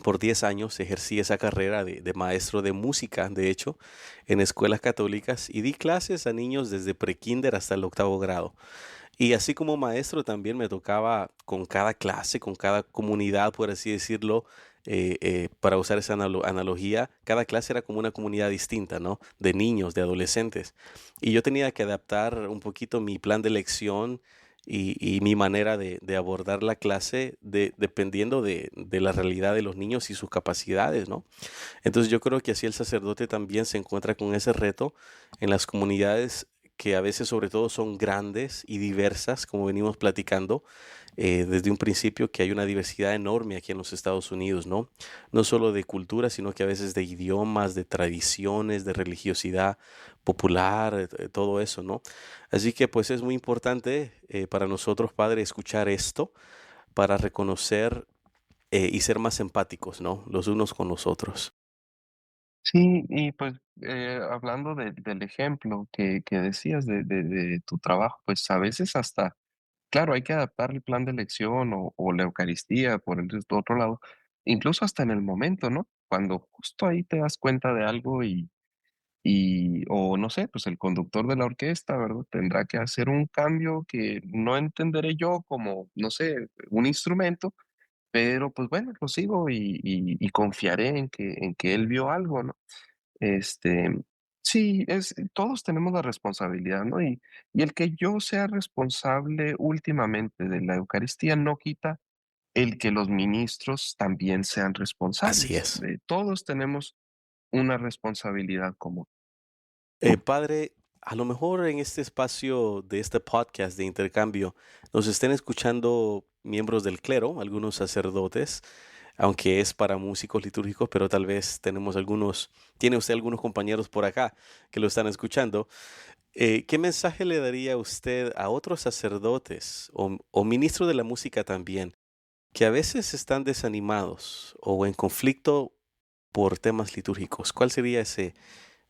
por 10 años, ejercí esa carrera de maestro de música, de hecho, en escuelas católicas y di clases a niños desde prekinder hasta el octavo grado. Y así como maestro también me tocaba con cada clase, con cada comunidad, por así decirlo, para usar esa analogía, cada clase era como una comunidad distinta, ¿no? De niños, de adolescentes. Y yo tenía que adaptar un poquito mi plan de lección y mi manera de abordar la clase dependiendo de la realidad de los niños y sus capacidades, ¿no? Entonces yo creo que así el sacerdote también se encuentra con ese reto en las comunidades que a veces sobre todo son grandes y diversas, como venimos platicando desde un principio, que hay una diversidad enorme aquí en los Estados Unidos, ¿no? No solo de cultura, sino que a veces de idiomas, de tradiciones, de religiosidad popular, todo eso, ¿no? Así que pues es muy importante para nosotros, Padre, escuchar esto para reconocer y ser más empáticos, ¿no? Los unos con los otros. Sí, y pues hablando del ejemplo que decías de tu trabajo, pues a veces hasta, claro, hay que adaptar el plan de lección o la Eucaristía por el otro lado, incluso hasta en el momento, ¿no? Cuando justo ahí te das cuenta de algo o no sé, pues el conductor de la orquesta, ¿verdad? Tendrá que hacer un cambio que no entenderé yo como, no sé, un instrumento, pero pues bueno, lo sigo y confiaré en que él vio algo, ¿no? Este, sí, todos tenemos la responsabilidad, ¿no? Y el que yo sea responsable últimamente de la Eucaristía no quita el que los ministros también sean Así responsables. es. Todos tenemos una responsabilidad común. Padre, a lo mejor en este espacio de este podcast de intercambio nos estén escuchando miembros del clero, algunos sacerdotes, aunque es para músicos litúrgicos, pero tal vez tiene usted algunos compañeros por acá que lo están escuchando. ¿Qué mensaje le daría usted a otros sacerdotes o ministros de la música también, que a veces están desanimados o en conflicto por temas litúrgicos? ¿Cuál sería ese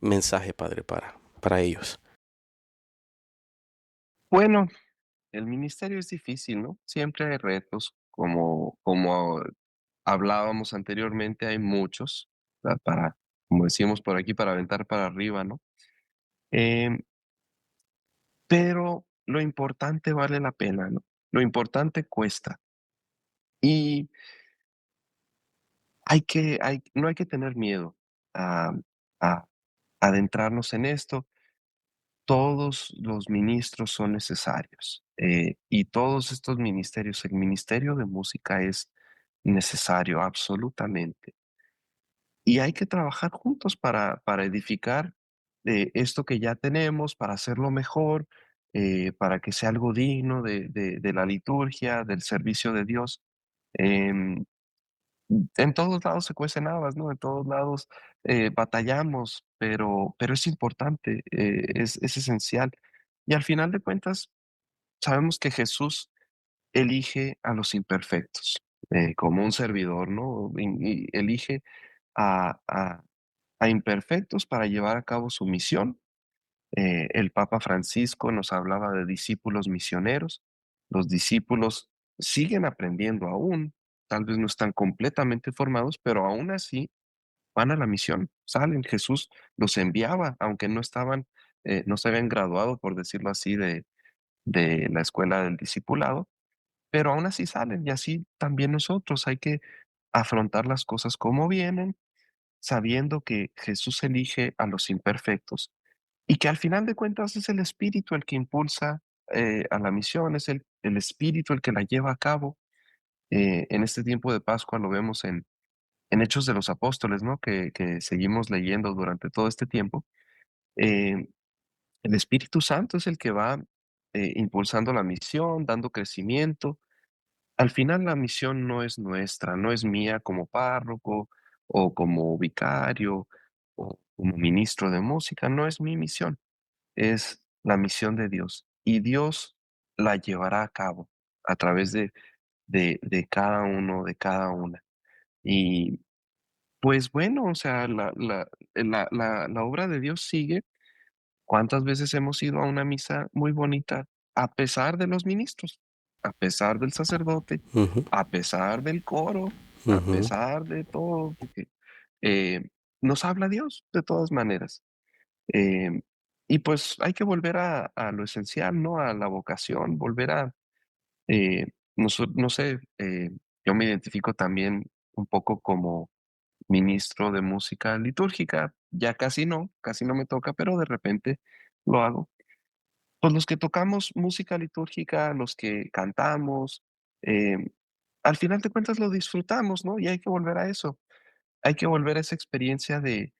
mensaje, padre, para ellos? Bueno, el ministerio es difícil, ¿no? Siempre hay retos, como hablábamos anteriormente, hay muchos, como decimos por aquí, para aventar para arriba, ¿no? Em, pero lo importante vale la pena, ¿no? Lo importante cuesta. Y no hay que tener miedo a, a adentrarnos en esto. Todos los ministros son necesarios, y todos estos ministerios, el ministerio de música es necesario absolutamente. Y hay que trabajar juntos para edificar esto que ya tenemos, para hacerlo mejor, para que sea algo digno de la liturgia, del servicio de Dios. Em, en todos lados se cuecen habas, ¿no? En todos lados batallamos, pero es importante, es esencial. Y al final de cuentas, sabemos que Jesús elige a los imperfectos, como un servidor, ¿no? Y elige a, a- a imperfectos para llevar a cabo su misión. El Papa Francisco nos hablaba de discípulos misioneros. Los discípulos siguen aprendiendo aún, tal vez no están completamente formados, pero aún así van a la misión, salen. Jesús los enviaba, aunque no se habían graduado, por decirlo así, de la escuela del discipulado, pero aún así salen y así también nosotros hay que afrontar las cosas como vienen, sabiendo que Jesús elige a los imperfectos y que al final de cuentas es el Espíritu el que impulsa a la misión, es el Espíritu el que la lleva a cabo. En este tiempo de Pascua lo vemos en Hechos de los Apóstoles, ¿no? Que seguimos leyendo durante todo este tiempo. Eh, el Espíritu Santo es el que va impulsando la misión, dando crecimiento. Al final la misión no es nuestra, no es mía como párroco o como vicario o como ministro de música, no es mi misión, es la misión de Dios y Dios la llevará a cabo a través de cada uno, de cada una. Y pues bueno, o sea, la obra de Dios sigue. ¿Cuántas veces hemos ido a una misa muy bonita a pesar de los ministros, a pesar del sacerdote, Ujú, a pesar del coro, a ujú. pesar de todo? Porque eh, nos habla Dios de todas maneras. Em, y pues hay que volver a lo esencial, ¿no? A la vocación, volver no sé, yo me identifico también un poco como ministro de música litúrgica. Ya casi no me toca, pero de repente lo hago. Pues los que tocamos música litúrgica, los que cantamos, em, al final de cuentas lo disfrutamos, ¿no? Y hay que volver a eso. Hay que volver a esa experiencia de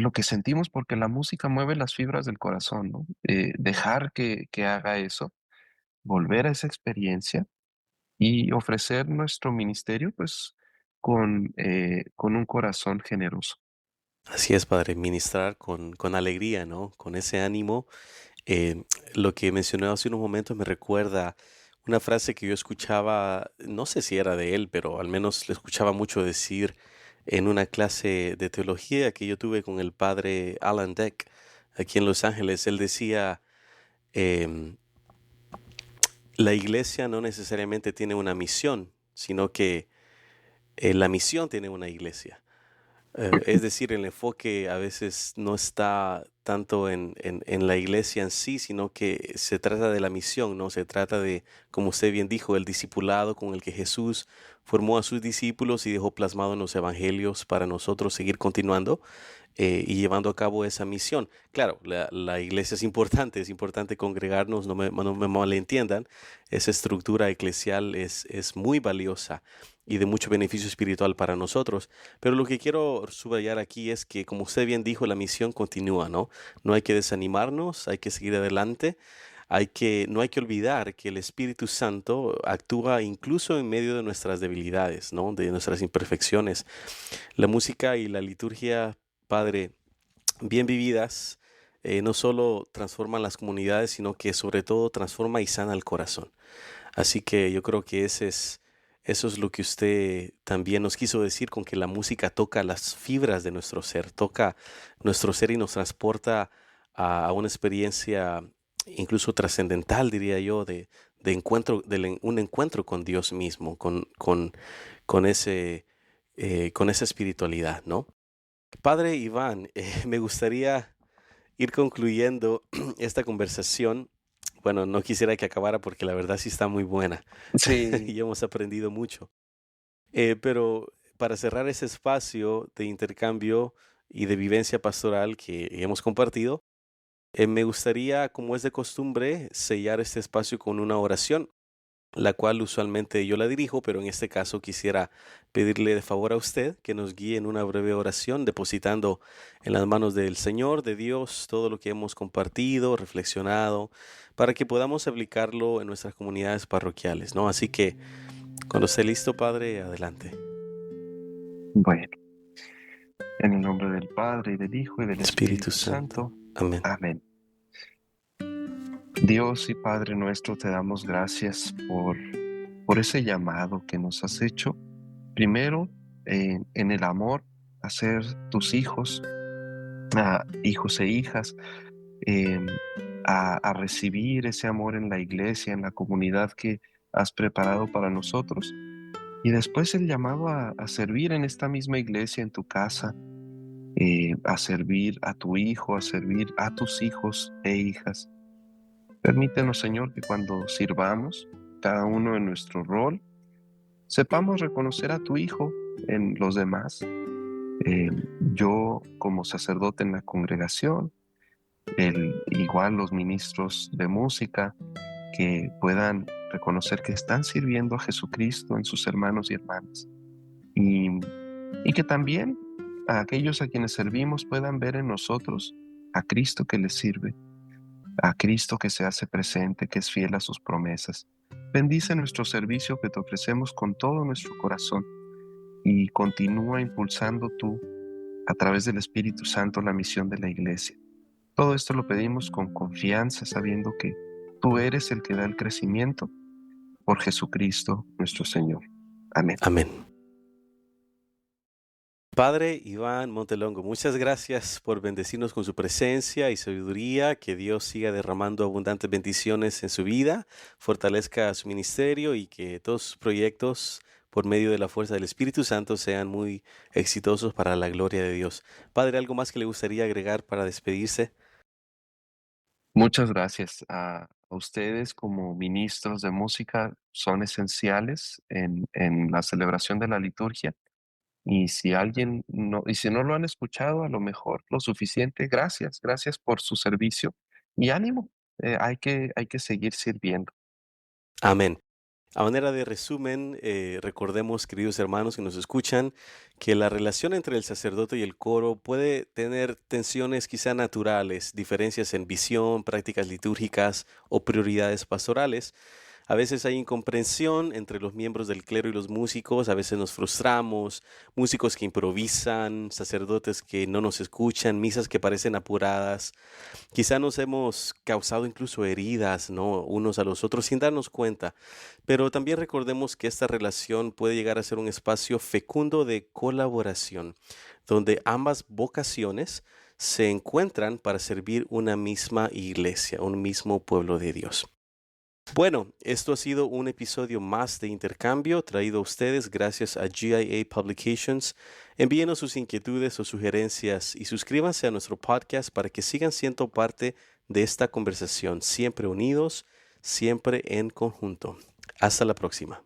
lo que sentimos, porque la música mueve las fibras del corazón, ¿no? Dejar que haga eso, volver a esa experiencia y ofrecer nuestro ministerio, pues, con un corazón generoso. Así es, padre, ministrar con alegría, ¿no? Con ese ánimo. Eh, lo que mencioné hace unos momentos me recuerda una frase que yo escuchaba, no sé si era de él, pero al menos le escuchaba mucho decir en una clase de teología que yo tuve con el padre Alan Deck aquí en Los Ángeles. Él decía, em, la iglesia no necesariamente tiene una misión, sino que la misión tiene una iglesia. Es decir, el enfoque a veces no está tanto en la iglesia en sí, sino que se trata de la misión, ¿no? Se trata de, como usted bien dijo, el discipulado con el que Jesús formó a sus discípulos y dejó plasmado en los evangelios para nosotros seguir continuando y llevando a cabo esa misión. Claro, la iglesia es importante congregarnos, no me malentiendan, esa estructura eclesial es muy valiosa y de mucho beneficio espiritual para nosotros. Pero lo que quiero subrayar aquí es que, como usted bien dijo, la misión continúa, ¿no? No hay que desanimarnos, hay que seguir adelante. no hay que olvidar que el Espíritu Santo actúa incluso en medio de nuestras debilidades, ¿no? De nuestras imperfecciones. La música y la liturgia, Padre, bien vividas, no solo transforman las comunidades, sino que sobre todo transforma y sana el corazón. Así que yo creo que eso es lo que usted también nos quiso decir con que la música toca las fibras de nuestro ser, toca nuestro ser y nos transporta a una experiencia incluso trascendental, diría yo, de encuentro, un encuentro con Dios mismo, con con esa espiritualidad, ¿no? Padre Iván, me gustaría ir concluyendo esta conversación. Bueno, no quisiera que acabara porque la verdad sí está muy buena Sí, y hemos aprendido mucho. Pero para cerrar ese espacio de intercambio y de vivencia pastoral que hemos compartido, me gustaría, como es de costumbre, sellar este espacio con una oración, la cual usualmente yo la dirijo, pero en este caso quisiera pedirle de favor a usted que nos guíe en una breve oración, depositando en las manos del Señor, de Dios, todo lo que hemos compartido, reflexionado, para que podamos aplicarlo en nuestras comunidades parroquiales, ¿no? Así que, cuando esté listo, Padre, adelante. bueno, en el nombre del Padre, y del Hijo, y del Espíritu Espíritu Santo. Santo. Amén. Amén. Dios y Padre nuestro, te damos gracias por ese llamado que nos has hecho. Primero, en el amor, a ser tus hijos, hijos e hijas, em, a recibir ese amor en la iglesia, en la comunidad que has preparado para nosotros. Y después el llamado a servir en esta misma iglesia, en tu casa, a servir a tu hijo, a servir a tus hijos e hijas. Permítenos, Señor, que cuando sirvamos, cada uno en nuestro rol, sepamos reconocer a tu Hijo en los demás. Eh, yo como sacerdote en la congregación, igual los ministros de música, que puedan reconocer que están sirviendo a Jesucristo en sus hermanos y hermanas. Y, y que también a aquellos a quienes servimos puedan ver en nosotros a Cristo que les sirve, a Cristo que se hace presente, que es fiel a sus promesas. Bendice nuestro servicio que te ofrecemos con todo nuestro corazón y continúa impulsando tú, a través del Espíritu Santo, la misión de la Iglesia. Todo esto lo pedimos con confianza, sabiendo que tú eres el que da el crecimiento, por Jesucristo nuestro Señor. Amén. Amén. Padre Iván Montelongo, muchas gracias por bendecirnos con su presencia y sabiduría. Que Dios siga derramando abundantes bendiciones en su vida, fortalezca su ministerio y que todos sus proyectos, por medio de la fuerza del Espíritu Santo, sean muy exitosos para la gloria de Dios. Padre, ¿algo más que le gustaría agregar para despedirse? Muchas gracias a ustedes como ministros de música, son esenciales en la celebración de la liturgia. Y si alguien no, y si no lo han escuchado, a lo mejor lo suficiente, gracias, gracias por su servicio y ánimo, hay que seguir sirviendo. Amén. A manera de resumen, recordemos, queridos hermanos que nos escuchan, que la relación entre el sacerdote y el coro puede tener tensiones quizá naturales, diferencias en visión, prácticas litúrgicas o prioridades pastorales. A veces hay incomprensión entre los miembros del clero y los músicos, a veces nos frustramos, músicos que improvisan, sacerdotes que no nos escuchan, misas que parecen apuradas. Quizá nos hemos causado incluso heridas, ¿no? Unos a los otros sin darnos cuenta, pero también recordemos que esta relación puede llegar a ser un espacio fecundo de colaboración, donde ambas vocaciones se encuentran para servir una misma iglesia, un mismo pueblo de Dios. Bueno, esto ha sido un episodio más de Intercambio traído a ustedes gracias a GIA Publications. Envíenos sus inquietudes o sugerencias y suscríbanse a nuestro podcast para que sigan siendo parte de esta conversación, siempre unidos, siempre en conjunto. Hasta la próxima.